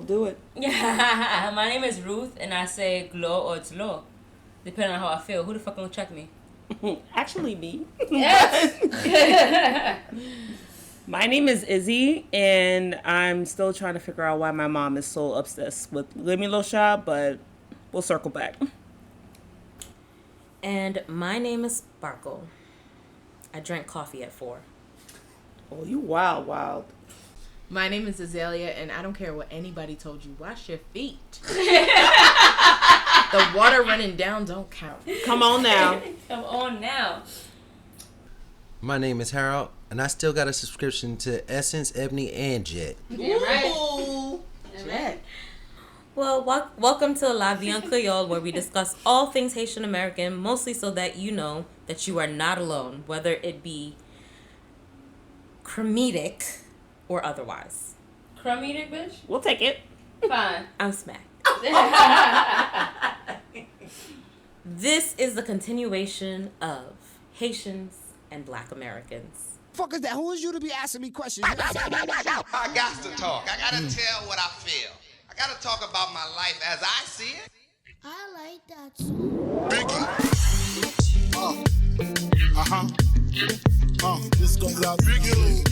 do it. Yeah, my name is Ruth, and I say glow or it's low, depending on how I feel. Who the fuck gonna check me? Actually, me. Yes. My name is Izzy, and I'm still trying to figure out why my mom is so obsessed with Lemmy Losha, but we'll circle back. And my name is Sparkle. I drank coffee at 4. Oh, you wild. My name is Azalia, and I don't care what anybody told you. Wash your feet. The water running down don't count. Come on now. Come on now. My name is Harold, and I still got a subscription to Essence, Ebony, and Jet. Yeah, right. Ooh, Jet. Well, welcome to La Vie en Creole, where we discuss all things Haitian American, mostly so that you know that you are not alone, whether it be comedic or otherwise. Crummy bitch? We'll take it. Fine. I'm smacked. This is the continuation of Haitians and Black Americans. Fuck is that? Who is you to be asking me questions? I got to talk. I got to tell what I feel. I got to talk about my life as I see it. I like that song. Biggie. This goes out to you.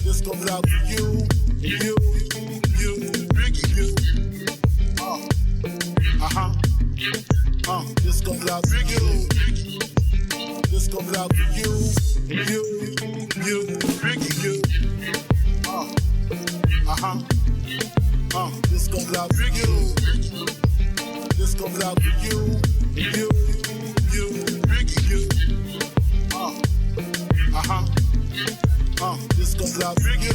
This goes out to you. You. Biggie. This goes out to you. This goes out to you. You. Biggie. This goes out to you. This goes out to you. You. Biggie. This goes out to you.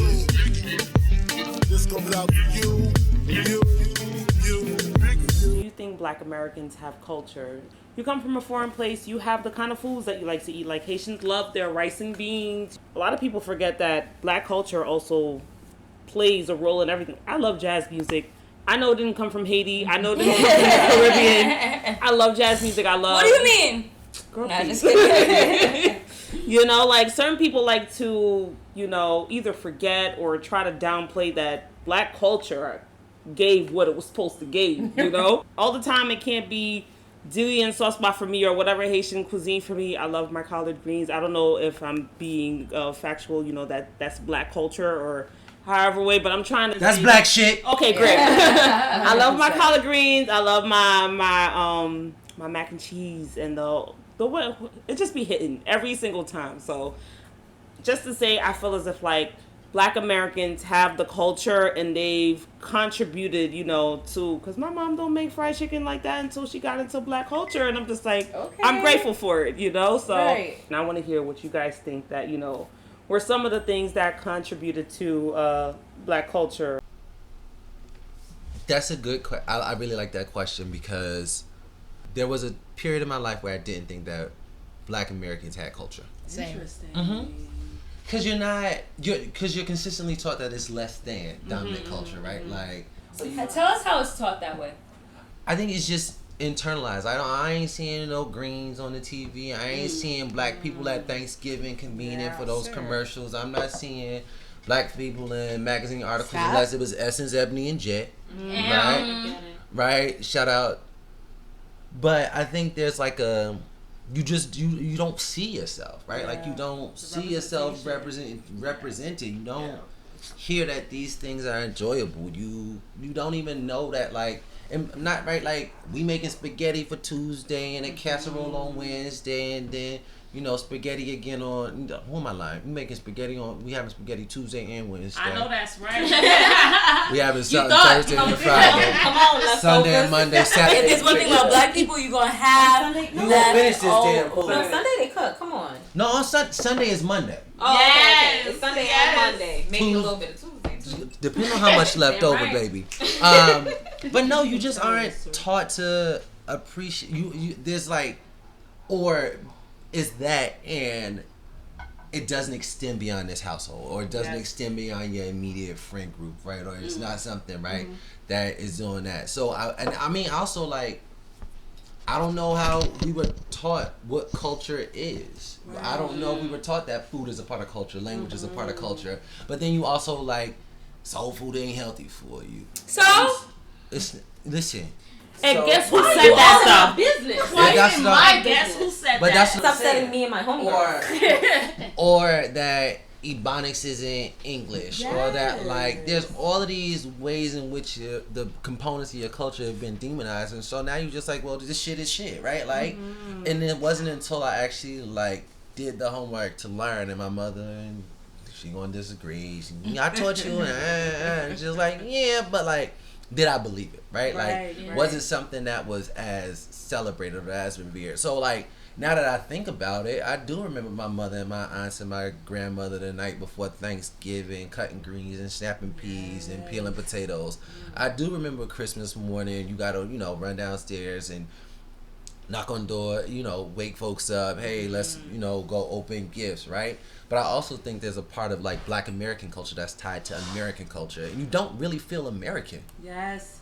This goes out to you. You. Do you think Black Americans have culture? You come from a foreign place, you have the kind of foods that you like to eat. Like Haitians love their rice and beans. A lot of people forget that Black culture also plays a role in everything. I love jazz music. I know it didn't come from Haiti. I know it didn't come from the Caribbean. I love jazz music. I love... What do you mean? Girl, Nah, please. just kidding. You know, like certain people like to, you know, either forget or try to downplay that Black culture gave what it was supposed to give, you know? All the time it can't be dilly and sauce for me or whatever Haitian cuisine for me. I love my collard greens. I don't know if I'm being factual, you know, that's Black culture or however way, but I'm trying to... That's Black shit. Okay, great. I love my collard greens. I love my mac and cheese and the it just be hitting every single time. So just to say, I feel as if like Black Americans have the culture and they've contributed, you know, to, because my mom don't make fried chicken like that until she got into Black culture, and I'm just like, Okay. I'm grateful for it, you know. So Right. and I want to hear what you guys think that, you know, were some of the things that contributed to Black culture. That's a good question. I really like that question because there was a period in my life where I didn't think that Black Americans had culture. Same. Interesting. Because you're consistently taught that it's less than dominant culture, right? Like, Tell us how it's taught that way. I think it's just internalized. I ain't seeing no greens on the TV. I ain't seeing Black people at Thanksgiving convening for those commercials. I'm not seeing Black people in magazine articles unless it was Essence, Ebony, and Jet. Right? Shout out. But I think there's like a... You don't see yourself, right? Like you don't see yourself represented. You don't hear that these things are enjoyable. You don't even know that, like, and not right, like we making spaghetti for Tuesday and a casserole on Wednesday, and then you know spaghetti again on, who am I lying? We having spaghetti Tuesday and Wednesday. I know that's right. We having Thursday and Friday. Come on, let's Sunday focus. and Monday, Saturday. If there's one thing about Black people, you're gonna have. You gonna finish this damn food. No, Sunday they cook. Come on. No, on Sunday is Monday. Oh, Yes, okay. It's Sunday yes. and Monday. Maybe a little bit of Tuesday. Depending on how much left over, right. baby. But no, you just aren't taught to appreciate. You there's like, or is that and it doesn't extend beyond this household, or it doesn't extend beyond your immediate friend group, right? Or it's not something, right, that is doing that. So I mean also like, I don't know how we were taught what culture is. I don't know if we were taught that food is a part of culture, language is a part of culture. But then you also like, soul food ain't healthy for you. So, Listen. and So- guess who said that stuff? Business. Yeah, that's even not- my guess who said But that? that's what Stop I'm saying. setting me and my homework. Or that Ebonics isn't English, or that like there's all of these ways in which the components of your culture have been demonized, and so now you're just like, well, this shit is shit, right? Like, and it wasn't until I actually like did the homework to learn, and my mother and she gonna disagree. I taught you, and she was like, yeah, but like, did I believe it, right? Like, was it something that was as celebrated or as revered? So like. Now that I think about it, I do remember my mother and my aunts and my grandmother the night before Thanksgiving cutting greens and snapping peas and peeling potatoes. I do remember Christmas morning. You gotta, run downstairs and knock on door, wake folks up. Hey, let's, go open gifts, right? But I also think there's a part of like Black American culture that's tied to American culture, and you don't really feel American. Yes.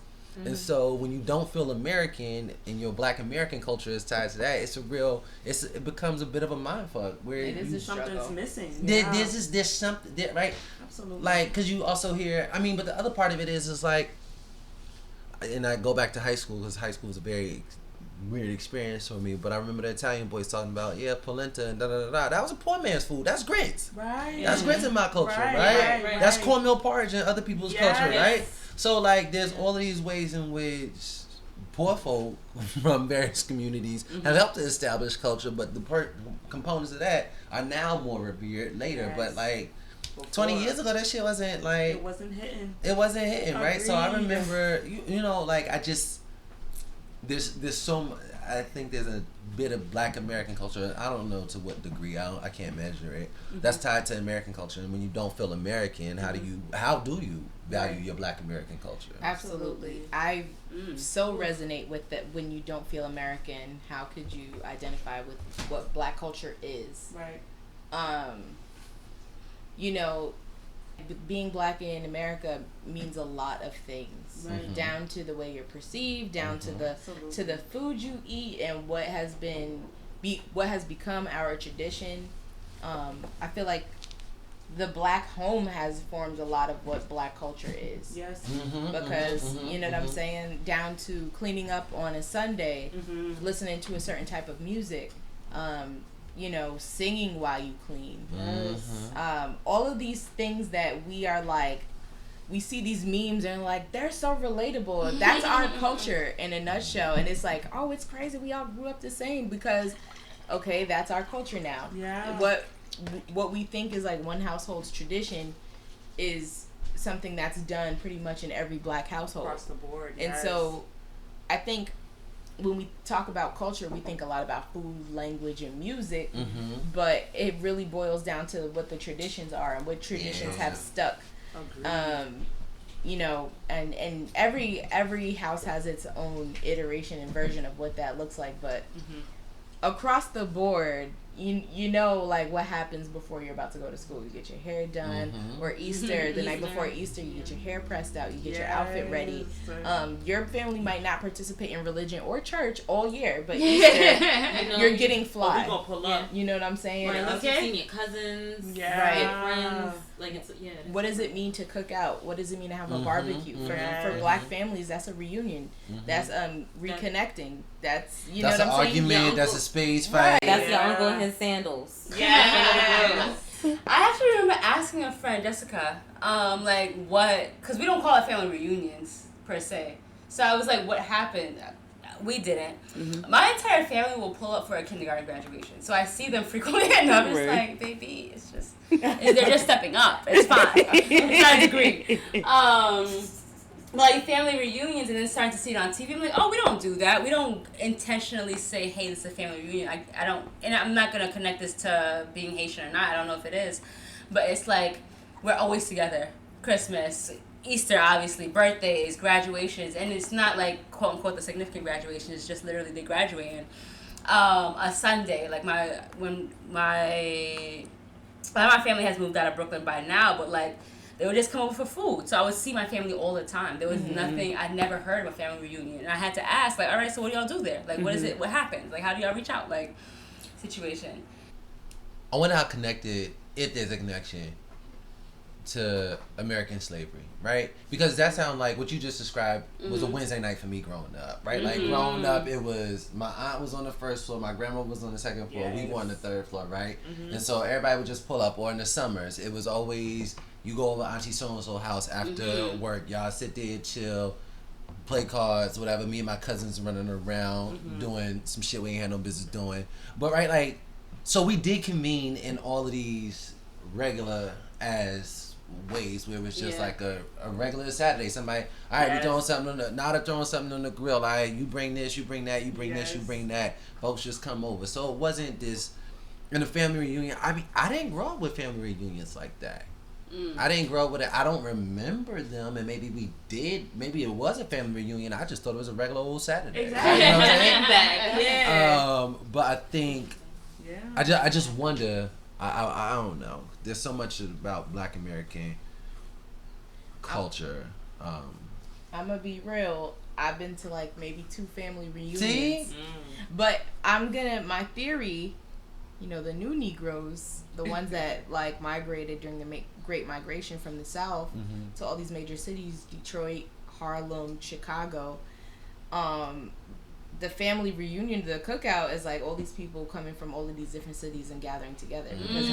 And so when you don't feel American and your Black American culture is tied to that, it becomes a bit of a mindfuck where It is a struggle. Something's missing. there's something there, right? Absolutely. Like, cause you also hear, but the other part of it is like, and I go back to high school because high school was a very weird experience for me. But I remember the Italian boys talking about polenta and da da da da. That was a poor man's food. That's grits. Right. That's grits in my culture, Right, right? right. That's cornmeal porridge in other people's culture, Yes. right? So like, there's all of these ways in which poor folk from various communities have helped to establish culture, but the components of that are now more revered later. Yes. But like, Before, 20 years ago, that shit wasn't like. it wasn't hitting. It wasn't hitting, right? So I Agreed. remember, like I just there's so much. I think there's a bit of Black American culture. I don't know to what degree. I can't measure it. That's tied to American culture. And when you don't feel American, how do you value your Black American culture? Absolutely. I so resonate with that. When you don't feel American, how could you identify with what Black culture is? Right. Being Black in America means a lot of things, Right. down to the way you're perceived, down to the Absolutely. to the food you eat, and what has become our tradition. I feel like the Black home has formed a lot of what Black culture is. Yes. Because you know what I'm saying, down to cleaning up on a Sunday, listening to a certain type of music, singing while you clean. All of these things that we are like, we see these memes and like, they're so relatable. That's our culture in a nutshell. And it's like, oh, it's crazy. We all grew up the same because, okay, that's our culture now. Yeah. What we think is like one household's tradition is something that's done pretty much in every Black household. Across the board. And yes. so I think when we talk about culture, we think a lot about food, language, and music, but it really boils down to what the traditions are and what traditions have stuck. Agreed. And every house has its own iteration and version of what that looks like, but across the board, like what happens before you're about to go to school. You get your hair done, or Easter, the night before Easter, you get your hair pressed out, you get your outfit ready. Your family might not participate in religion or church all year, but Easter, you're getting fly. We gonna pull up. You know what I'm saying? Right, unless you've seen your cousins, Yeah. friends. Like, it's, What does it mean to cook out? What does it mean to have a barbecue? For Black families, that's a reunion. That's reconnecting. That's That's what I'm an saying. argument. That's a spades fight. That's your uncle and his sandals. Yeah. I actually remember asking a friend, Jessica, because we don't call it family reunions per se. So I was like, what happened? We didn't. My entire family will pull up for a kindergarten graduation. So I see them frequently and I'm just like, baby, it's just, they're just stepping up. It's fine. It's not a degree. Like family reunions, and then starting to see it on TV. I'm like, oh, we don't do that. We don't intentionally say, hey, this is a family reunion. I don't, and I'm not going to connect this to being Haitian or not. I don't know if it is. But it's like, we're always together. Christmas, Easter, obviously, birthdays, graduations, and it's not like, quote unquote, the significant graduation. It's just literally they graduating. A Sunday, like my family has moved out of Brooklyn by now, but like, they would just come over for food. So I would see my family all the time. There was nothing, I never heard of a family reunion. And I had to ask, like, all right, so what do y'all do there? Like, what is it? What happens? Like, how do y'all reach out? Like, situation. I wonder how connected, if there's a connection, to American slavery, right? Because that sounds like what you just described was a Wednesday night for me growing up, right? Like growing up, it was my aunt was on the first floor, my grandma was on the second floor, we were on the third floor, right? And so everybody would just pull up. Or in the summers, it was always you go over Auntie so-and-so house after work, y'all sit there, chill, play cards, whatever. Me and my cousins running around doing some shit we ain't had no business doing. But right, like, so we did convene in all of these regular as ways where it was just like a regular Saturday. Somebody, all right, we throwing something on the, now they're throwing something on the grill. All right, you bring this, you bring that, you bring this, you bring that. Folks just come over. So it wasn't this, in a family reunion, I didn't grow up with family reunions like that. I didn't grow up with it. I don't remember them, and maybe we did. Maybe it was a family reunion. I just thought it was a regular old Saturday. Exactly. You know what I'm saying? Yeah. But I think, I just wonder. I don't know. There's so much about Black American culture. I'm gonna be real. I've been to like maybe 2 family reunions. See? But my theory, you know, the new Negroes, the ones that like migrated during the Great Migration from the South to all these major cities, Detroit, Harlem, Chicago, the family reunion, the cookout is like all these people coming from all of these different cities and gathering together. Because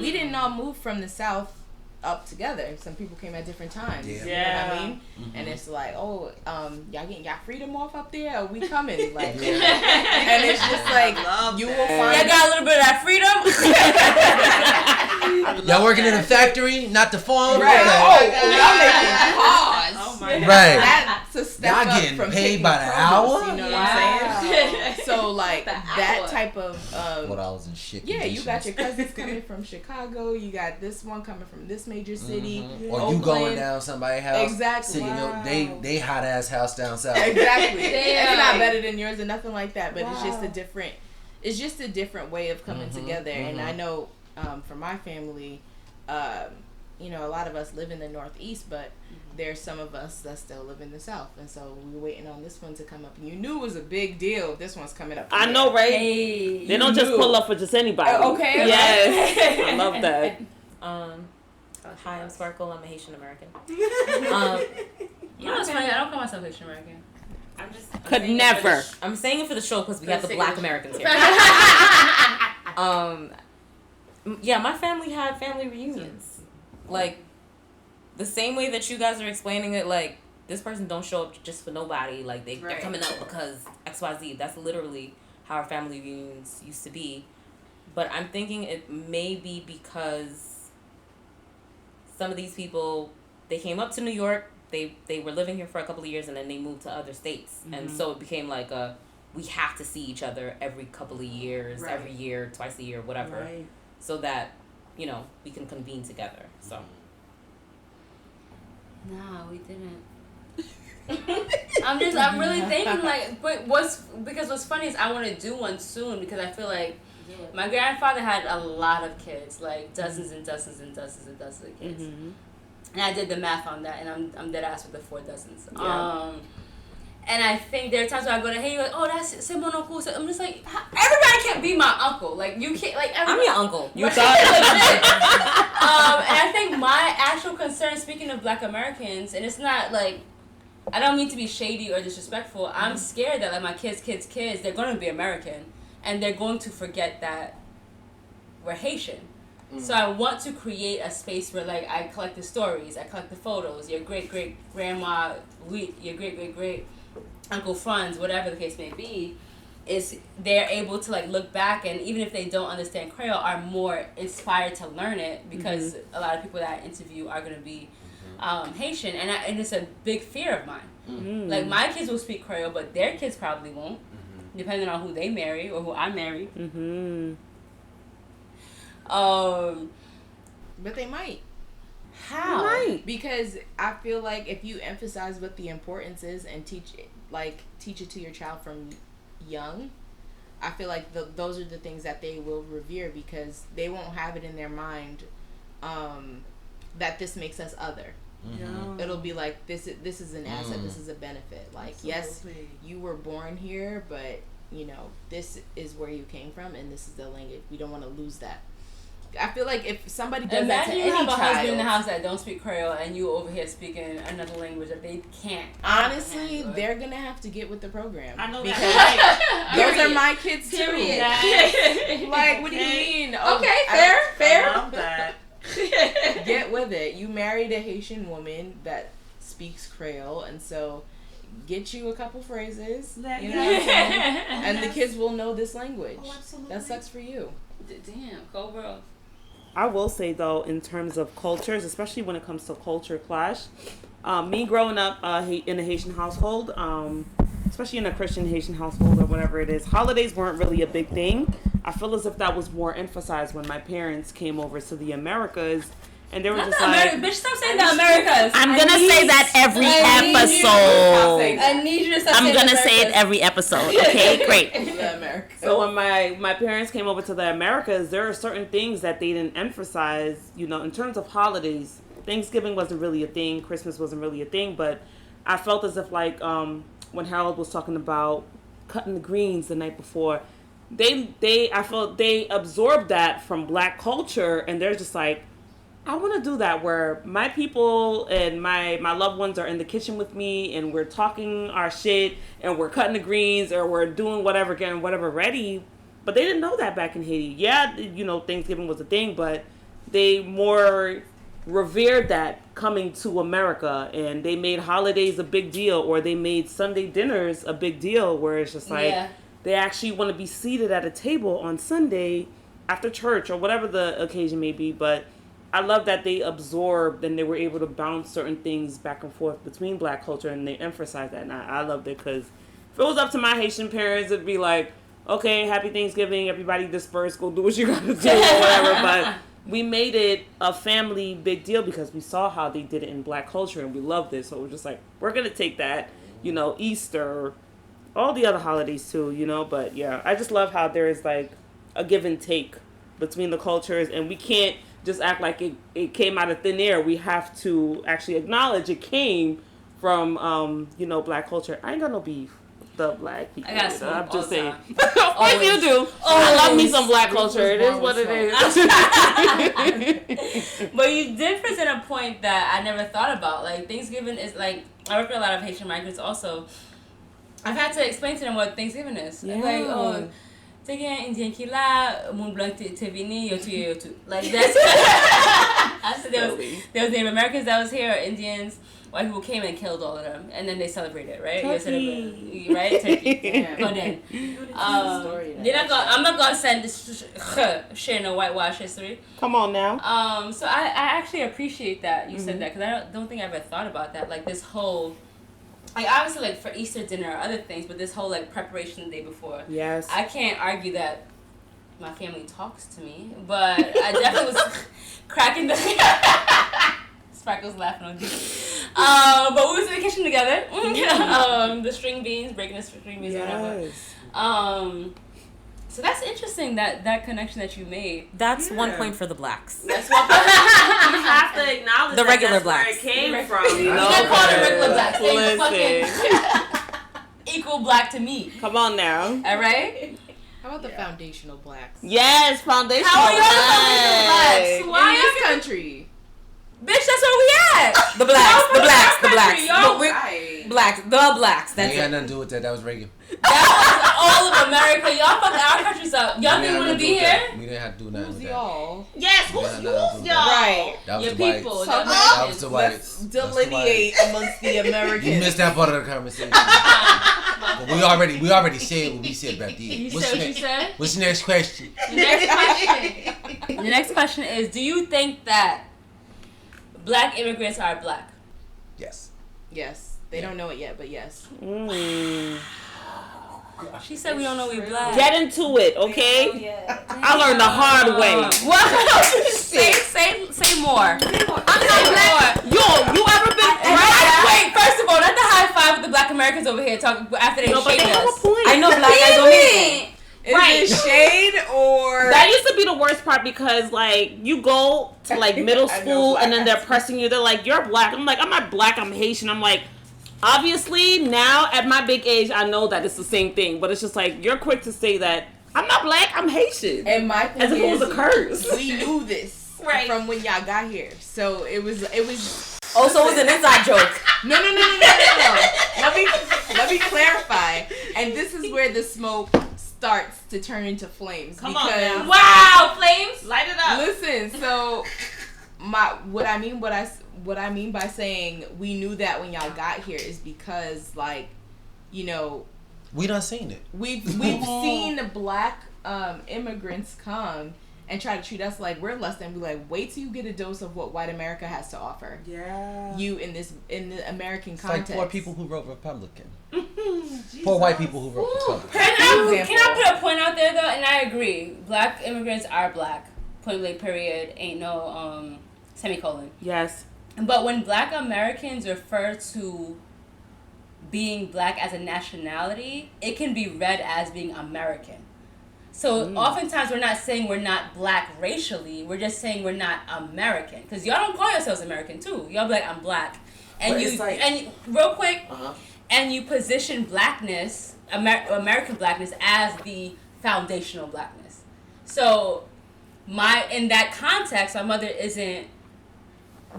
we didn't all move from the South up together. Some people came at different times. You know what I mean? And it's like, oh, y'all getting y'all freedom off up there? Or we coming? Like, and it's just like, you will find... Y'all got a little bit of that freedom? Y'all working in a factory, not the farm? Right. Okay. Y'all making cars. Oh my God. Right. That's a step Y'all up getting from paid taking by the produce, hour? You know what I'm saying? So like that type of $4 and shit. yeah, you got your cousins coming from Chicago. You got this one coming from this major city. Or Oakland. you going down somebody's house. Exactly. Sitting they hot ass house down south. Exactly. Damn. It's not better than yours or nothing like that, but it's just a different way of coming together. And I know for my family, you know, a lot of us live in the Northeast, but there's some of us that still live in the South, and so we were waiting on this one to come up. And you knew it was a big deal. This one's coming up. I know, right? Hey. They don't just pull up for just anybody. Okay. Yes. I love that. Hi, I'm Sparkle. I'm a Haitian American. You know what's funny? I don't call myself Haitian American. Could never. I'm saying it for the show because we have the Black Americans here. Yeah, my family had family reunions. Like, the same way that you guys are explaining it, like, this person don't show up just for nobody. Like, they're coming up because XYZ. That's literally how our family reunions used to be. But I'm thinking it may be because some of these people, they came up to New York, they were living here for a couple of years, and then they moved to other states. And so it became like we have to see each other every couple of years, every year, twice a year, whatever. Right. So that, you know, we can convene together. So. No, we didn't. I'm really thinking like, but what's funny is I want to do one soon because I feel like my grandfather had a lot of kids, like dozens and dozens and dozens and dozens of kids. And I did the math on that, and I'm dead ass with the 4 dozens. Yeah. And I think there are times when I go to hey, you're like, oh, that's c'est mon uncle. So I'm just like, everybody can't be my uncle. Like you can't, like everybody. I'm your uncle. You thought? And I think my actual concern, speaking of Black Americans, and it's not like, I don't mean to be shady or disrespectful. I'm scared that like my kids, they're going to be American, and they're going to forget that we're Haitian. So I want to create a space where like I collect the stories, I collect the photos, your great-great-grandma, your great-great-great Uncle Franz, whatever the case may be, is they're able to like look back, and even if they don't understand Creole, are more inspired to learn it because a lot of people that I interview are going to be Haitian, and it's a big fear of mine. Like my kids will speak Creole, but their kids probably won't, depending on who they marry or who I marry. But they might. How? Right. Because I feel like if you emphasize what the importance is and teach it to your child from young, I feel like those are the things that they will revere because they won't have it in their mind that this makes us other. It'll be like this is an asset, this is a benefit. Like yes, you were born here, but you know this is where you came from and this is the language. We don't want to lose that. I feel like if somebody does that to Imagine any you have a husband in the child, house that don't speak Creole and you over here speaking another language that they can't. honestly, comprehend. they're gonna have to get with the program. I know because that. those are my kids too. Period. Like, what do you mean? Oh, Okay, fair. I love that. Get with it. You married a Haitian woman that speaks Creole, and so get you a couple phrases, you know what I'm saying? And the kids will know this language. Oh, absolutely. That sucks for you. Damn, cold world. I will say though, in terms of cultures, especially when it comes to culture clash, me growing up in a Haitian household, especially in a Christian Haitian household or whatever it is, holidays weren't really a big thing. I feel as if that was more emphasized when my parents came over to the Americas, and they were just like, bitch, stop saying the Americas. I'm gonna say that every episode. I need you to stop saying I'm gonna the say it Americas. every episode. Okay, great. The America. So when my parents came over to the Americas, there are certain things that they didn't emphasize, you know, in terms of holidays. Thanksgiving wasn't really a thing. Christmas wasn't really a thing. But I felt as if, like, when Harold was talking about cutting the greens the night before, I felt they absorbed that from Black culture, and they're just like, I want to do that where my people and my loved ones are in the kitchen with me and we're talking our shit and we're cutting the greens or we're doing whatever, getting whatever ready. But they didn't know that back in Haiti. Yeah, you know, Thanksgiving was a thing, but they more revered that coming to America, and they made holidays a big deal, or they made Sunday dinners a big deal, where it's just like they actually want to be seated at a table on Sunday after church or whatever the occasion may be. But I love that they absorbed and they were able to bounce certain things back and forth between Black culture, and they emphasized that. And I loved it, because if it was up to my Haitian parents, it'd be like, okay, happy Thanksgiving, everybody disperse, go do what you gotta do or whatever. But we made it a family big deal because we saw how they did it in Black culture, and we loved it. So we're just like, we're gonna take that, you know, Easter, all the other holidays too, you know. But yeah, I just love how there is like a give and take between the cultures, and we can't just act like it came out of thin air. We have to actually acknowledge it came from, you know, Black culture. I ain't got no beef with the Black people. I got smoke I'm all just the saying. time. Of course you do. I love me some Black culture. It is what it is. But you did present a point that I never thought about. Like, Thanksgiving is like, I work with a lot of Haitian migrants also. I've had to explain to them what Thanksgiving is. Yeah. Like, oh, te gen Indian ki la, moun blanc te vini, yo tuye yo tu. Like, that's there was Native Americans that was here, Indians, white people came and killed all of them, and then they celebrated, right? Turkey. Right? Turkey. Yeah. Go then. Story I'm not gonna send this share no whitewash history. Come on now. So I actually appreciate that you said that, because I don't think I ever thought about that. Like, this whole, like, obviously, like, for Easter dinner or other things, but this whole, like, preparation the day before. Yes. I can't argue that my family talks to me, but I definitely was cracking the... Sparkle's laughing on you. But we was in the kitchen together. The string beans, breaking the string beans, whatever. So that's interesting, that connection that you made. That's 1 point for the Blacks. That's what You have to acknowledge The that regular that's Blacks. where it came from. You You know? can't call it regular Blacks. They Listen. fucking equal Black to me. Come on now. All right? How about the foundational Blacks? Yes, foundational. How are y'all the foundational Blacks? In Why this is it? country. Bitch, that's where we at. The Blacks, the Blacks, the Blacks. Y'all, But we're- Right. Blacks, the Blacks. That That's ain't got it. nothing to do with that. That was Reagan. that was all of America. Y'all fucking our countries up. Y'all We didn't didn't want to have be nothing to do with here. that. We didn't have to do nothing Who's with that. y'all? Yes, Yeah, who's no, y'all? Right. That was Your the whites. people. So the That was Americans. the Let's whites. That's the delineate whites. amongst the Americans. You missed that part of the conversation. But we already said what we said back then. You said what you said? What's your next question? The next question is, do you think that Black immigrants are Black? Yes. Yes. They don't know it yet, but yes. She said we don't know we Black. Get into it, okay? I learned the hard way. Say more. I'm not Black. Yo, you ever been Wait, first of all, not the high five with the Black Americans over here talking after they No, but they shaded have a us. point. I know Black guys don't make it. Is Right. it shade or... That used to be the worst part, because like you go to like middle I know school Black and then they're guys. pressing you. They're like, "You're Black." I'm like, "I'm not Black. I'm Haitian." I'm like, obviously now at my big age, I know that it's the same thing. But it's just like you're quick to say that I'm not black. I'm Haitian. And my thing as if it was a curse. We knew this from when y'all got here, so it was. Oh, so it was an inside joke. No. Let me clarify. And this is where the smoke starts to turn into flames. Come on now. Wow, flames! Light it up. Listen, so what I mean by saying we knew that when y'all got here is because, like, you know, we done seen it. We've seen the black immigrants come and try to treat us like we're less than. We like, wait till you get a dose of what white America has to offer. Yeah. You in the American It's context. like poor people who wrote Republican. Poor white people who wrote Republican. Can I put a point out there though? And I agree. Black immigrants are black. Point blank. Period. Ain't no semicolon. Yes. But when black Americans refer to being black as a nationality, it can be read as being American. So oftentimes we're not saying we're not black racially. We're just saying we're not American. Because y'all don't call yourselves American too. Y'all be like, I'm black. And and real quick, and you position blackness, American blackness, as the foundational blackness. So in that context, my mother isn't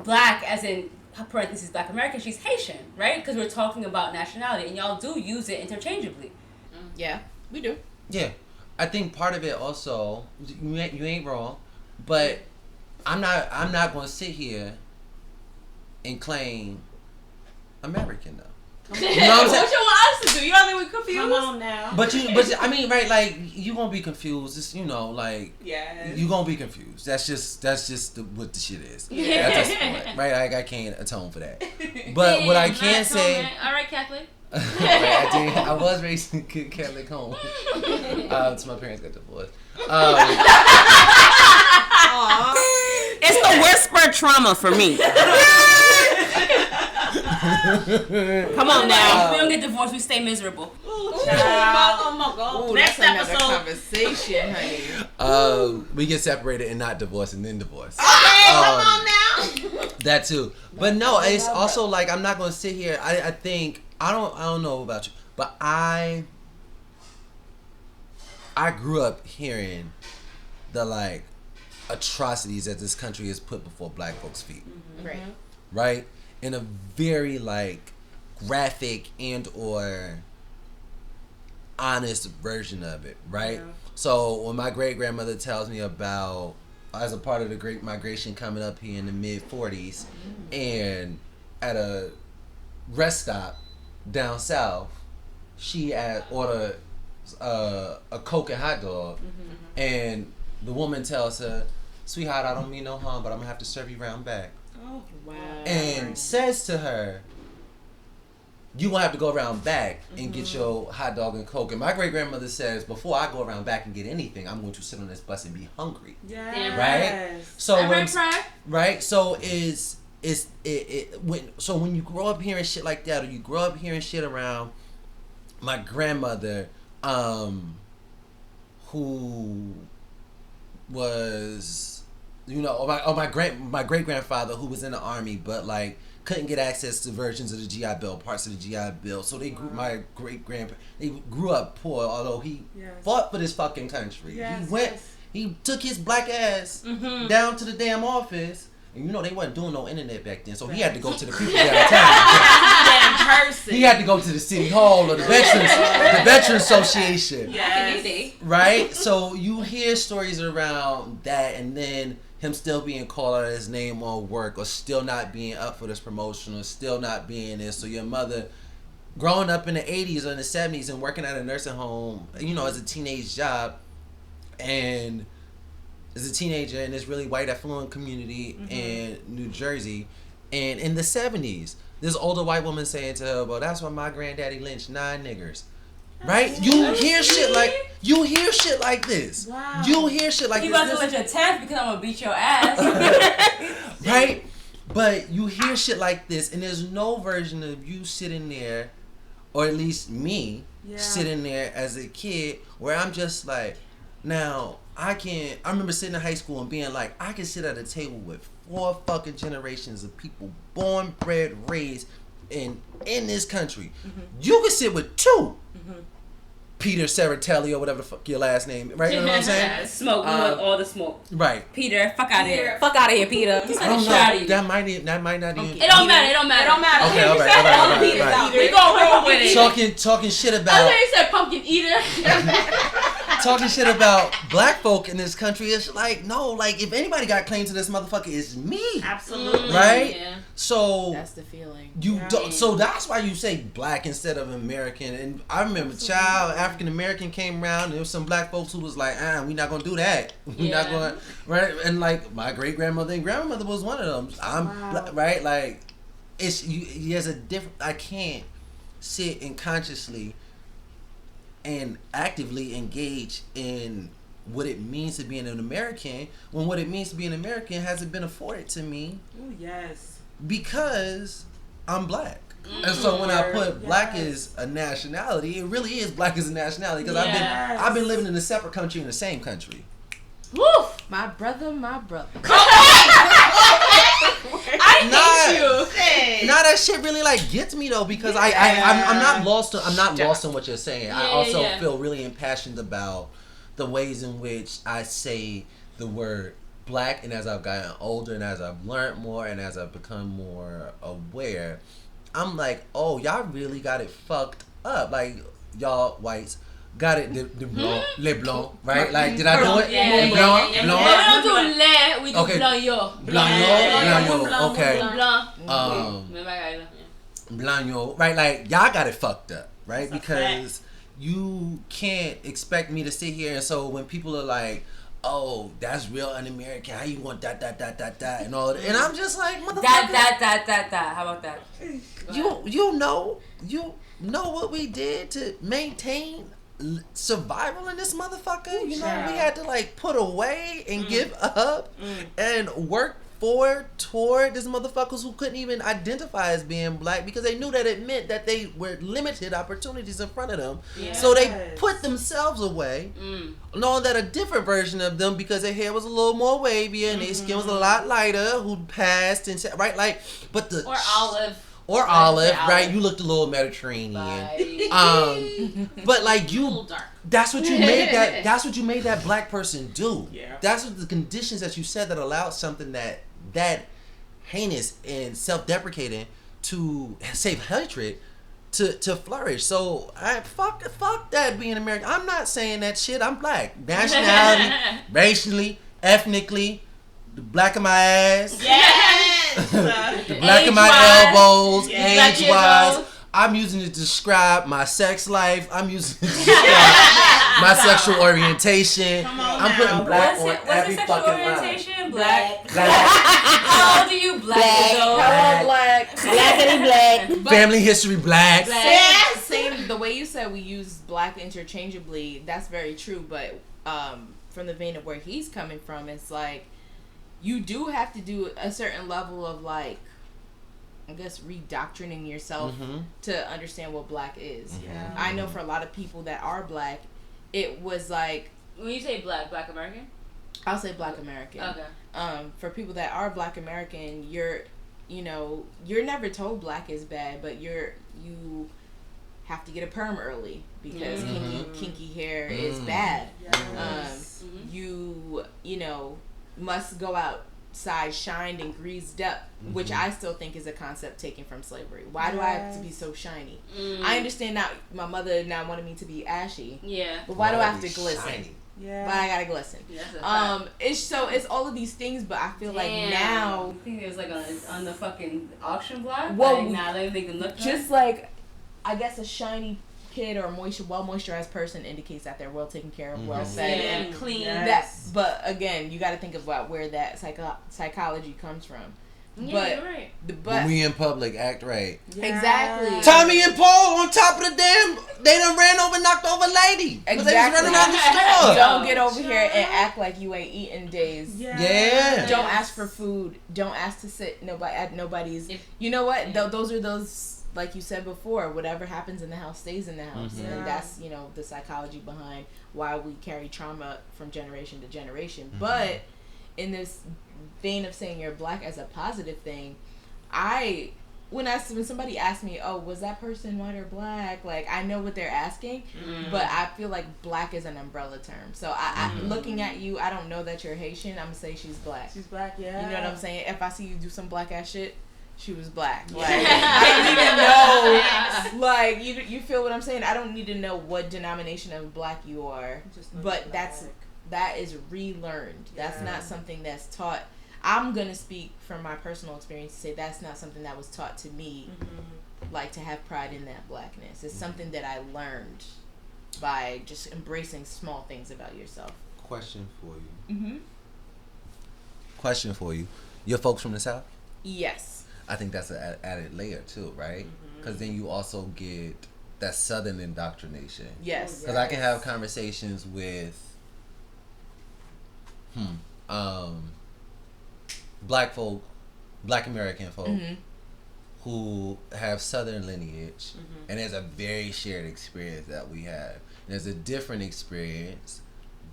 black as in parentheses black American. She's Haitian, right? Because we're talking about nationality, and y'all do use it interchangeably. Yeah, we do. Yeah, I think part of it also, you ain't wrong, but I'm not going to sit here and claim American though. You know what I'm saying? What you want us to do? You don't think we confused? Come on now. But I mean, right? Like you gonna be confused. It's, you know, like you gonna be confused. That's just what the shit is. Yeah. That's just what, right? Like I can't atone for that. But what I can say. All right, Catholic. I was raised in a good Catholic home. So my parents got divorced. It's the whisper trauma for me. Come on now. We don't get divorced, we stay miserable. Oh my God. Ooh, Next that's episode. another conversation, honey. We get separated and not divorced and then divorced. Okay, come on now. That too. But no, it's also like I'm not gonna sit here. I think I don't know about you, but I grew up hearing the like atrocities that this country has put before black folks' feet. Right. Right? In a very like graphic and or honest version of it, right? Yeah. So when my great grandmother tells me about as a part of the Great Migration coming up here in the mid 40s, and at a rest stop down south, she ordered a Coke and hot dog, and the woman tells her, "Sweetheart, I don't mean no harm, but I'm gonna have to serve you round back." Oh, wow. And says to her, "You gonna have to go around back and get your hot dog and Coke." And my great grandmother says, "Before I go around back and get anything, I'm going to sit on this bus and be hungry." Yes. Right? So right? So when you grow up hearing shit like that, or you grow up hearing shit around my grandmother, who was, you know, or my great grandfather who was in the army, but like couldn't get access to versions of the GI Bill, parts of the GI Bill. So they grew, my great grandpa, he grew up poor, although he fought for this fucking country. He took his black ass down to the damn office. And you know, they wasn't doing no internet back then, so he had to go to the people downtown. He had to go to the city hall or the Veterans Association. Yes. Right? So you hear stories around that, and then him still being called out his name on work, or still not being up for this promotion, or still not being this. So your mother, growing up in the 80s or in the 70s and working at a nursing home, you know, as a teenage job, and as a teenager in this really white affluent community in New Jersey, and in the 70s, this older white woman saying to her, "Well, that's why my granddaddy lynched 9 niggers." Right? You hear shit like this. Wow. You hear shit like You this. about to let your 10th because I'm gonna beat your ass. Right? But you hear shit like this, and there's no version of you sitting there, or at least me sitting there as a kid, where I'm just like, now I remember sitting in high school and being like, I can sit at a table with 4 fucking generations of people born, bred, raised in this country. You can sit with 2 Peter Ceratelli or whatever the fuck your last name, right? You know what I'm saying? Smoke, we want all the smoke. Right. Peter, fuck out of here. Fuck out of here, Peter. I don't know. That might not even. It don't matter. Okay, all right. We gonna roll with it. Talking shit I about. thought you said pumpkin eater. Talking shit about black folk in this country is like, no, like if anybody got claim to this motherfucker, it's me. Absolutely. Right? Yeah. So That's the feeling. So that's why you say black instead of American. And I remember African American came around and there was some black folks who was like, we not gonna do that. We not gonna, right? And like my great grandmother and grandmother was one of them. Right? Like there's a different, I can't sit and consciously and actively engage in what it means to be an American when what it means to be an American hasn't been afforded to me. Oh, yes. Because I'm black. And so when I put black as a nationality, it really is black as a nationality because I've been living in a separate country in the same country. Woo! My brother. That shit really like gets me though because I'm not lost on what you're saying. I also feel really impassioned about the ways in which I say the word black, and as I've gotten older and as I've learned more and as I've become more aware, I'm like, oh, y'all really got it fucked up. Like y'all whites got it, le blanc, right? Like, did I do it? Yeah, le blanc, we don't do le, we do blanc. Blanc, okay. Blanc. Blanc, right? Like, y'all got it fucked up, right? Because you can't expect me to sit here and so when people are like, oh, that's real un-American, how you want that, and all that. And I'm just like, motherfucker. That. How about that? You know what we did to maintain survival in this motherfucker? You know, we had to like put away and give up and work toward these motherfuckers who couldn't even identify as being black because they knew that it meant that they were limited opportunities in front of them. Yes. So they put themselves away, knowing that a different version of them, because their hair was a little more wavy and their skin was a lot lighter, who passed and said, right, like, but the olive, right? You looked a little Mediterranean. But like you, that's what you made that. That's what you made that black person do. Yeah. That's what the conditions that you said that allowed something that heinous and self-deprecating to save hatred to flourish. So I fuck that being American. I'm not saying that shit. I'm black, nationality, racially, ethnically. The black of my ass. Yes. The black of my elbows. Yes. Age-wise. I'm using it to describe my sex life. I'm using it to describe my sexual orientation. I'm putting black on every fucking line. Black. How old are you? Black. Blackity black. Family history black. Same. The way you said we use black interchangeably, that's very true. But from the vein of where he's coming from, it's like, you do have to do a certain level of like, I guess, redoctrinating yourself to understand what black is. Yeah. I know for a lot of people that are black, it was like, when you say black American? I'll say black American. Okay. For people that are black American, you're never told black is bad, but you have to get a perm early because kinky hair is bad. Yes. You must go outside shined and greased up, which I still think is a concept taken from slavery. Why do I have to be so shiny? I understand now my mother now wanted me to be ashy. Yeah. But why do I have to glisten? Shiny. Yeah. Why I gotta glisten? Yeah, it's all of these things, but I feel like now I think there's like on the fucking auction block. Well, like, now they make them look just like, I guess a shiny kid or well moisturized person indicates that they're well taken care of, well fed and clean. Yes. But again, you got to think about where that psychology comes from. Yeah, but you're right. When we in public, act right. Yes. Exactly. Tommy and Paul on top of the they done ran over, knocked over lady. Exactly. They was running out the store. Don't get over here and act like you ain't eating days. Yeah. Don't ask for food. Don't ask to sit at nobody's. You know what? Those are those. Like you said before, whatever happens in the house stays in the house. And that's, the psychology behind why we carry trauma from generation to generation. But in this vein of saying you're black as a positive thing, I when somebody asks me, oh, was that person white or black? Like, I know what they're asking, but I feel like black is an umbrella term. So I looking at you, I don't know that you're Haitian. I'm gonna say she's black. She's black, yeah. You know what I'm saying? If I see you do some black ass shit, she was black. Like, I don't even know. Like, you feel what I'm saying? I don't need to know what denomination of black you are. But that is relearned. That's not something that's taught. I'm gonna speak from my personal experience to say that's not something that was taught to me, like to have pride in that blackness. It's something that I learned by just embracing small things about yourself. Question for you. Question for you. You're folks from the South? Yes. I think that's an added layer too, right? Because then you also get that Southern indoctrination. Yes. Because I can have conversations with black folk, black American folk who have Southern lineage, and there's a very shared experience that we have. There's a different experience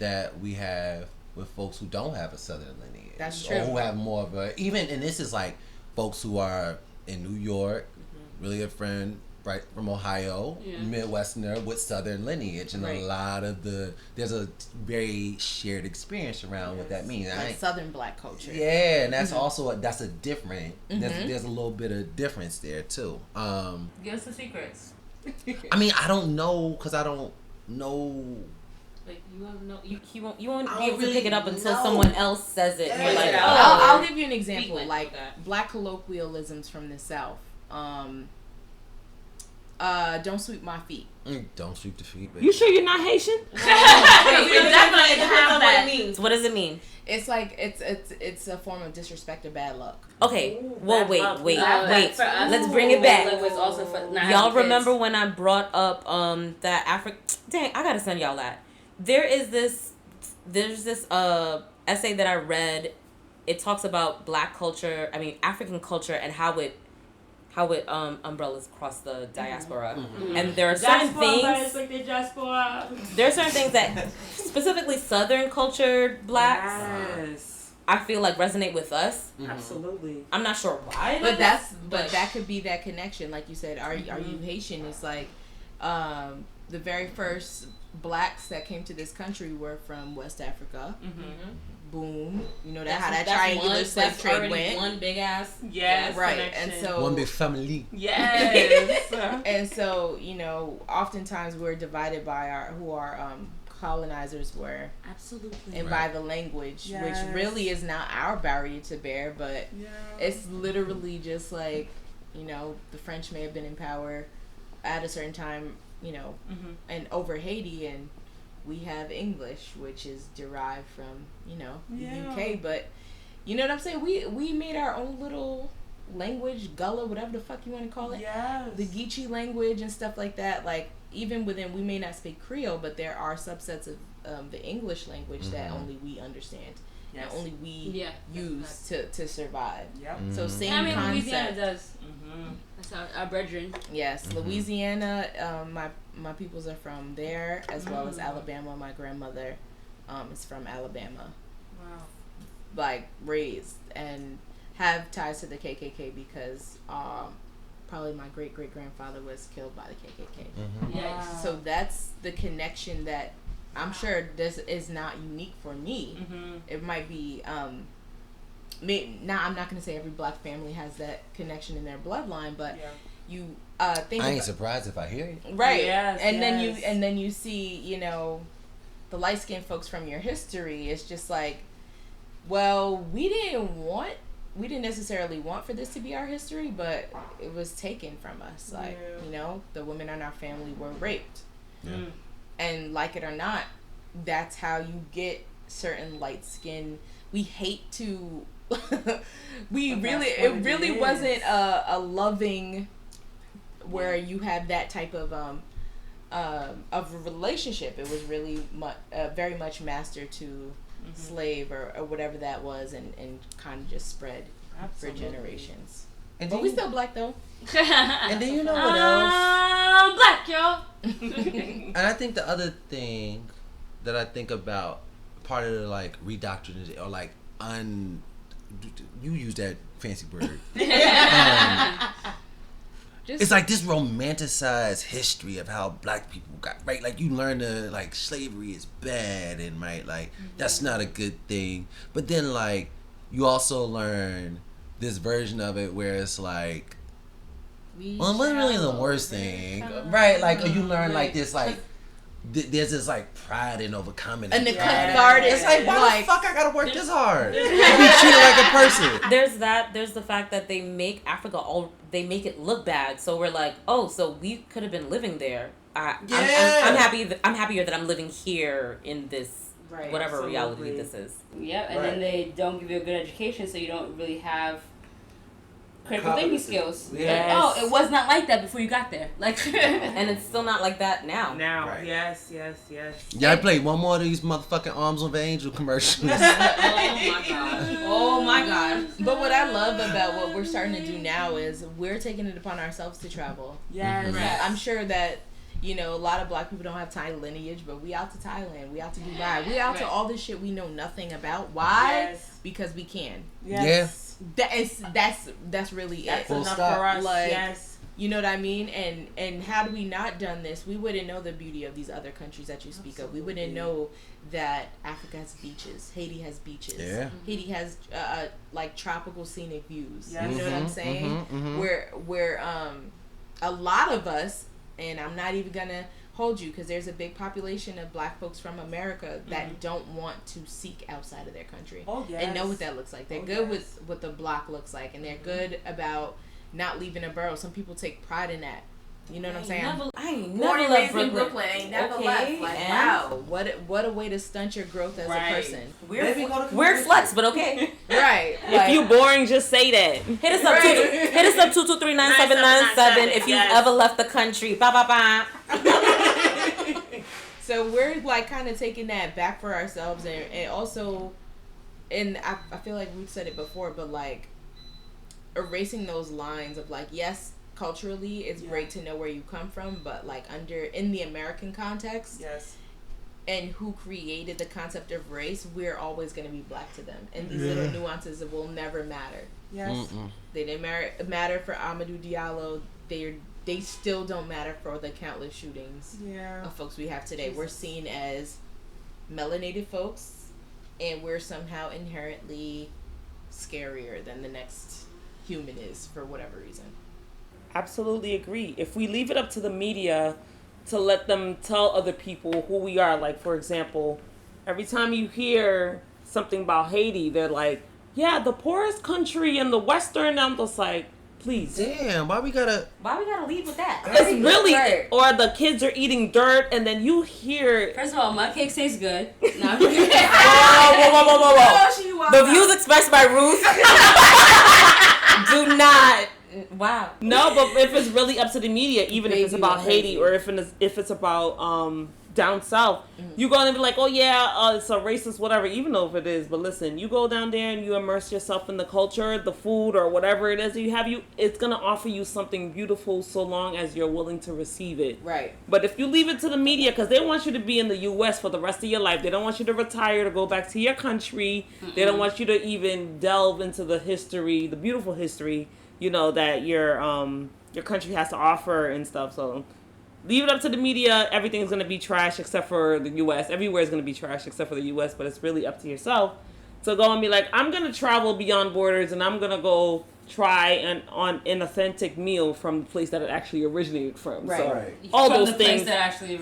that we have with folks who don't have a Southern lineage. That's true. Or who have more of a, and this is like folks who are in New York, really a friend right from Ohio, Midwesterner with Southern lineage, and a lot of there's a very shared experience around what that means. Like Southern black culture. Yeah, and that's also that's a different. There's a little bit of difference there too. Give us the secrets. I mean, I don't know because I don't know. Like you won't know. You won't be able to pick it up until someone else says it. And you're like, I'll give you an example. Like black colloquialisms from the South. Don't sweep my feet. Don't sweep the feet. Baby. You sure you're not Haitian? we definitely have what it means. What does it mean? It's like it's a form of disrespect or bad luck. Okay. Well, wait. Let's bring it back. Y'all remember when I brought up that Dang, I gotta send y'all that. There's this essay that I read. It talks about black culture. I mean African culture and how it umbrellas across the diaspora. And there are certain things. There are certain things that specifically Southern cultured blacks. I feel like resonate with us. Absolutely. I'm not sure why. But that could be that connection, like you said. Are you Haitian? It's like the very first blacks that came to this country were from West Africa. Boom. You know how that triangular slave trade went. One big ass. Yes. Right. Connection. And so one big family. Yes. And so oftentimes we're divided by who our colonizers were. Absolutely. And by the language, which really is not our barrier to bear, but it's literally just like the French may have been in power at a certain time, and over Haiti, and we have English, which is derived from the UK, but you know what I'm saying, we made our own little language, Gullah, whatever the fuck you want to call it, the Geechee language and stuff like that. Like even within, we may not speak Creole, but there are subsets of the English language that only we understand. And only we use to survive. So same concept. Louisiana does. That's our brethren. Yes, Louisiana. My peoples are from there, as well as Alabama. My grandmother is from Alabama. Wow. Like raised and have ties to the KKK because probably my great grandfather was killed by the KKK. Yes. So that's the connection that I'm sure this is not unique for me. It might be now I'm not going to say every black family has that connection in their bloodline, but you think I ain't surprised if I hear it. Right. Then you see, the light-skinned folks from your history. It's just like, well, we didn't necessarily want for this to be our history, but it was taken from us. Like, the women in our family were raped. And like it or not, that's how you get certain light skin. We hate to it really wasn't a loving where you have that type of a relationship. It was really very much master to slave or whatever that was, and kind of just spread for generations. But we still black though. And then what else? Black, y'all. And I think the other thing that I think about, part of the like redoctrination or like you use that fancy word, it's like this romanticized history of how black people got, right? Like you learn to, like, slavery is bad and, right, like that's not a good thing. But then, like, you also learn this version of it where it's like, well, it wasn't really the worst thing, right? Like, or you learn like this, like there's this like pride in overcoming and the it. cathartic. It's like, why the fuck I gotta work this hard? Be treated like a person. There's that. There's the fact that they make Africa they make it look bad. So we're like, oh, so we could have been living there. I'm happy. I'm happier that I'm living here in this whatever reality this is. Yep, and then they don't give you a good education, so you don't really have critical thinking skills. Yes. Like, oh, it was not like that before you got there. Like, and it's still not like that now. Right. Yes. Yeah, I played one more of these motherfucking Arms of an Angel commercials. Oh my god. Oh my god. But what I love about what we're starting to do now is we're taking it upon ourselves to travel. Yes. Right. I'm sure that, you know, a lot of black people don't have Thai lineage, but we out to Thailand, we out to Dubai, we out to all this shit we know nothing about. Why? Yes. Because we can. Yes. That's really That's it. Full enough stop. for us. Like, yes. You know what I mean? And had we not done this, we wouldn't know the beauty of these other countries that you speak of. We wouldn't know that Africa has beaches, Haiti has beaches, Haiti has like tropical scenic views. Yes. You know what I'm saying? Where a lot of us, and I'm not even gonna hold you because there's a big population of black folks from America that don't want to seek outside of their country and know what that looks like. They're good with what the block looks like, and they're good about not leaving a borough. Some people take pride in that. You know what I'm saying? I ain't Born never and left raised in Brooklyn. Brooklyn, ain't never Okay, left. Like, and wow, what a way to stunt your growth as a person. Weird flex, but okay. Right. If you boring, just say that. Hit us up. Hit us up 223-9797 if you've ever left the country. Ba ba ba. So we're like kind of taking that back for ourselves, and also, and I feel like Ruth said it before, but like erasing those lines of like, yes, culturally it's great to know where you come from, but like in the American context, and who created the concept of race, we're always going to be black to them, and these little nuances will never matter. They didn't matter for Amadou Diallo. They still don't matter for the countless shootings of folks we have today. We're seen as melanated folks, and we're somehow inherently scarier than the next human is for whatever reason. Absolutely agree. If we leave it up to the media to let them tell other people who we are, like, for example, every time you hear something about Haiti, they're like, yeah, the poorest country in the Western, I'm just like, please. Damn, why we gotta lead with that? It's really, or the kids are eating dirt, and then you hear. First of all, mud cake tastes good. No. Whoa. The views expressed by Ruth do not. Wow. No, but if it's really up to the media, even if it's about Haiti or if it's about down south, you go and be like, oh yeah, it's a racist whatever, even though if it is. But listen, you go down there and you immerse yourself in the culture, the food, or whatever it is that you have, it's gonna offer you something beautiful so long as you're willing to receive it. Right. But if you leave it to the media, because they want you to be in the U.S. for the rest of your life, they don't want you to retire to go back to your country. They don't want you to even delve into the history, the beautiful history, you know, that your country has to offer and stuff. So leave it up to the media. Everything's going to be trash except for the U.S. Everywhere is going to be trash except for the U.S., but it's really up to yourself to go and be like, I'm going to travel beyond borders and I'm going to go try an authentic meal from the place that it actually originated from. Right. So Right. all From those the things. place that actually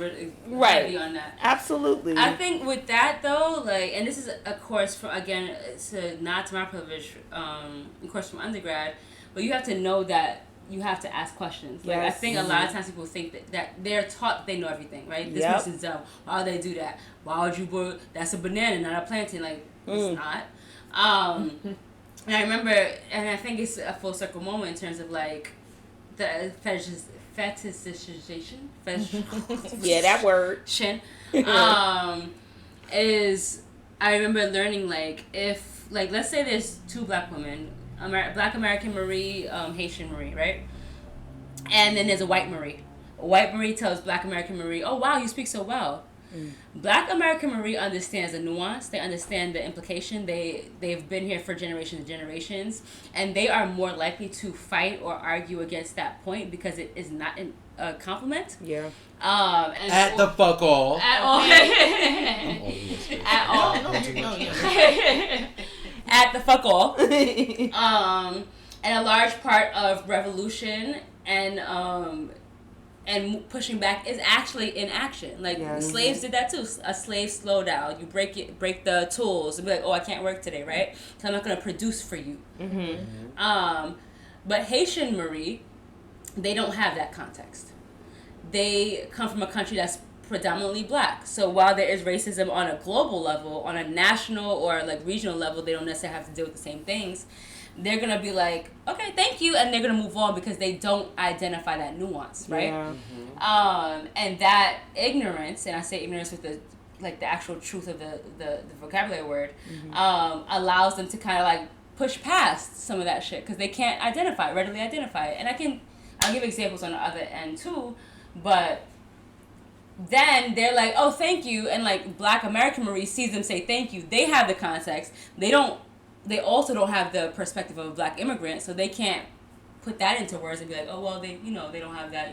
Right. on that. Absolutely. I think with that though, like, and this is a course from, again, it's not to my privilege, a course from undergrad, but you have to know that you have to ask questions. Like, I think a lot of times people think that they're taught they know everything, right? This person's dumb. Why would they do that? Why would you that's a banana, not a plantain? Like, it's not. And I remember, and I think it's a full circle moment in terms of like the fetishization. Yeah, that word. Shin. Is I remember learning like if like let's say there's two black women, Black American Marie, Haitian Marie, right? And then there's a white Marie. White Marie tells Black American Marie, "Oh wow, you speak so well." Black American Marie understands the nuance. They understand the implication. They've been here for generations and generations, and they are more likely to fight or argue against that point because it is not a compliment. Yeah. And At the fuck all. At all. At all. At the fuck all. And a large part of revolution and pushing back is actually in action. Like slaves did that too. A slave slow down. You break the tools and be like, oh, I can't work today, right? So I'm not gonna produce for you. But Haitian Marie, they don't have that context. They come from a country that's predominantly black. So while there is racism on a global level, on a national or like regional level, they don't necessarily have to deal with the same things. They're going to be like, okay, thank you, and they're going to move on because they don't identify that nuance, right? Yeah. And that ignorance, and I say ignorance with the actual truth of the vocabulary word, allows them to kind of like push past some of that shit because they can't readily identify it. And I'll give examples on the other end too, but then they're like, oh, thank you, and like Black American Marie sees them say thank you. They have the context. They also don't have the perspective of a black immigrant, so they can't put that into words and be like, oh, well, they don't have that,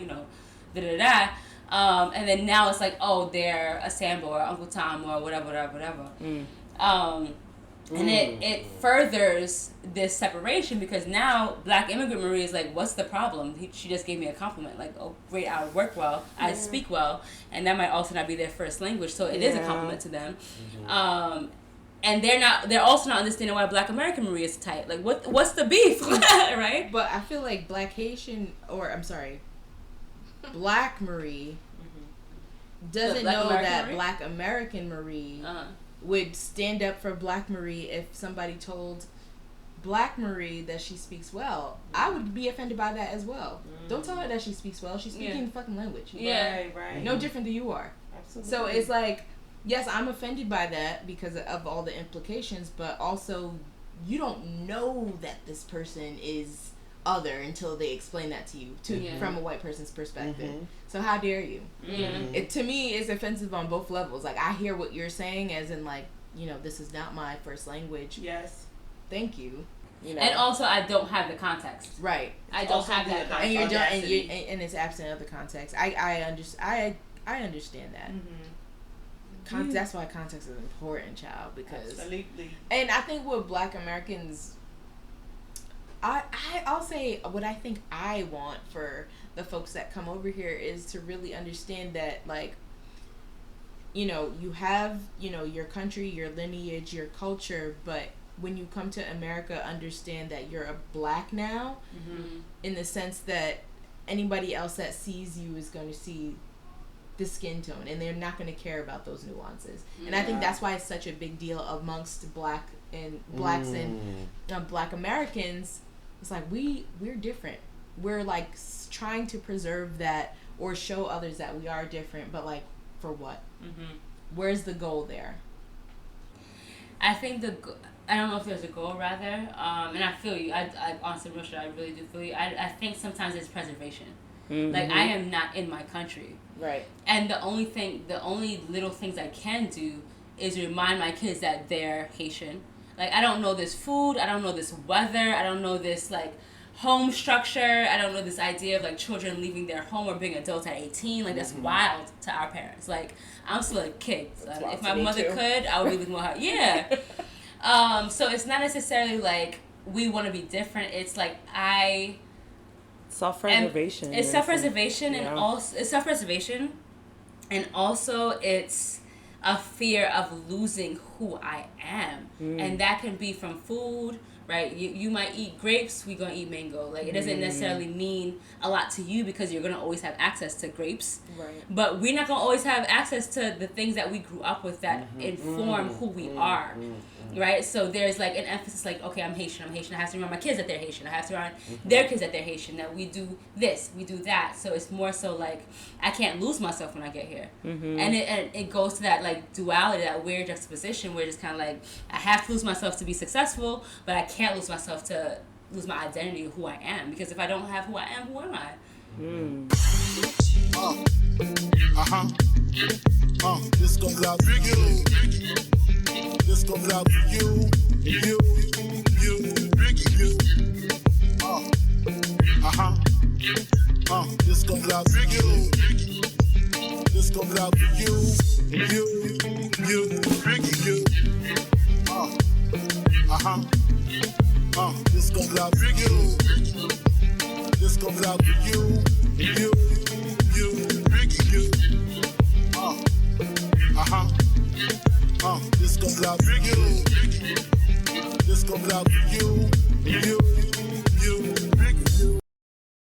da-da-da. And then now it's like, oh, they're a Sambo or Uncle Tom or whatever. And it furthers this separation because now Black Immigrant Marie is like, what's the problem? She just gave me a compliment. Like, oh, great, I work well, I speak well, and that might also not be their first language, so it is a compliment to them. And they're also not understanding why Black American Marie is tight. Like, what's the beef, right? But I feel like Black Marie doesn't know that Marie? Black American Marie would stand up for Black Marie if somebody told Black Marie that she speaks well. I would be offended by that as well. Don't tell her that she speaks well. She's speaking the fucking language. Yeah, right. No different than you are. Absolutely. So it's like, yes, I'm offended by that because of all the implications, but also you don't know that this person is other until they explain that to you from a white person's perspective. So how dare you? It to me is offensive on both levels. Like, I hear what you're saying as in like, this is not my first language. Yes. Thank you. And also I don't have the context. Right. I don't have that context. And you're done, and it's absent of the context. I understand that. That's why context is important, child, because absolutely. And I think with Black Americans, I'll say what I think I want for the folks that come over here is to really understand that, like, you have, your country, your lineage, your culture, but when you come to America, understand that you're a Black now, in the sense that anybody else that sees you is going to see the skin tone, and they're not going to care about those nuances. And I think that's why it's such a big deal amongst Blacks and Black Americans. It's like we're different. We're like trying to preserve that or show others that we are different, but like for what? Where's the goal there? I think I don't know if there's a goal, rather, and I feel you. I honestly, Russia, I really do feel you. I think sometimes it's preservation. Like, I am not in my country. Right. And the only little things I can do is remind my kids that they're Haitian. Like, I don't know this food, I don't know this weather, I don't know this, like, home structure, I don't know this idea of, like, children leaving their home or being adults at 18. Like, that's wild to our parents. Like, I'm still a kid. If my mother could, I would be living with her. Yeah. So it's not necessarily, like, we want to be different. It's, like, self-preservation. It's self-preservation, and also it's self-preservation, and also it's a fear of losing who I am, and that can be from food, right? You might eat grapes, we gonna eat mango. Like, it doesn't necessarily mean a lot to you because you're gonna always have access to grapes, right? But we're not gonna always have access to the things that we grew up with that inform who we are. Right, so there's like an emphasis, like, okay, I'm Haitian. I have to remind my kids that they're Haitian. I have to remind their kids that they're Haitian. That we do this, we do that. So it's more so like I can't lose myself when I get here, and it goes to that like duality, that weird juxtaposition where it's kind of like I have to lose myself to be successful, but I can't lose myself to lose my identity of who I am, because if I don't have who I am, who am I? This goes out to you. This goes out to you. You. This goes out to you. This goes out to you. You. This goes out to you. This goes out to you. You. This goes out to you. This goes out to you.